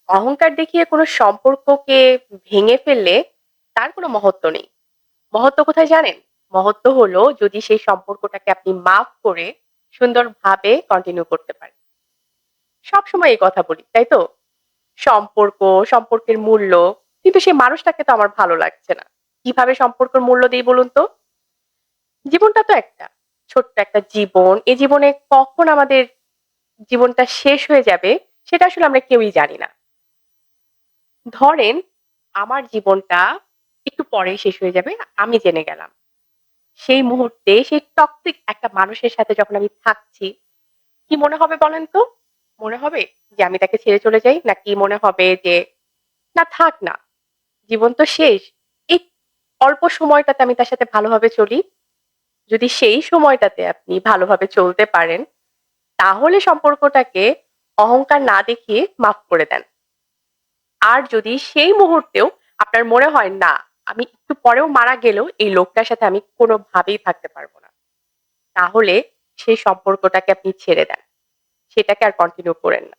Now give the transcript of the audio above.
অহংকার দেখিয়ে কোনো সম্পর্ককে ভেঙে ফেললে তার কোনো মহত্ব নেই। মহত্ব কোথায় জানেন? মহত্ব হলো যদি সেই সম্পর্কটাকে আপনি মাফ করে সুন্দরভাবে কন্টিনিউ করতে পারেন। সবসময় এই কথা বলি, তাই তো? সম্পর্ক, সম্পর্কের মূল্য, কিন্তু সেই মানুষটাকে তো আমার ভালো লাগছে না। কিভাবে সম্পর্কের মূল্য দেই বলুন তো? জীবনটা তো একটা, ছোট্ট একটা জীবন। এই জীবনে কখন আমাদের জীবনটা শেষ হয়ে যাবে সেটা আসলে আমরা কেউই জানি না। ধরেন আমার জীবনটা একটু পরেই শেষ হয়ে যাবে, আমি জেনে গেলাম। সেই মুহূর্তে সেই টক্সিক একটা মানুষের সাথে যখন আমি থাকছি, কি মনে হবে বলেন তো? মনে হবে যে আমি তাকে ছেড়ে চলে যাই? নাকি মনে হবে যে না থাক না, জীবন তো শেষ। এই অল্প সময়টাতে আমি তার সাথে ভালোভাবে চলি। যদি সেই সময়টাতে আপনি ভালোভাবে চলতে পারেন, তাহলে সম্পর্কটাকে অহংকার না দেখিয়ে মাফ করে দেন। আর যদি সেই মুহূর্তেও আপনার মনে হয় না, আমি একটু পরেও মারা গেলেও এই লোকটার সাথে আমি কোনোভাবেই থাকতে পারব না। তাহলে সেই সম্পর্কটাকে আপনি ছেড়ে দেন। সেটাকে আর কন্টিনিউ করেন না।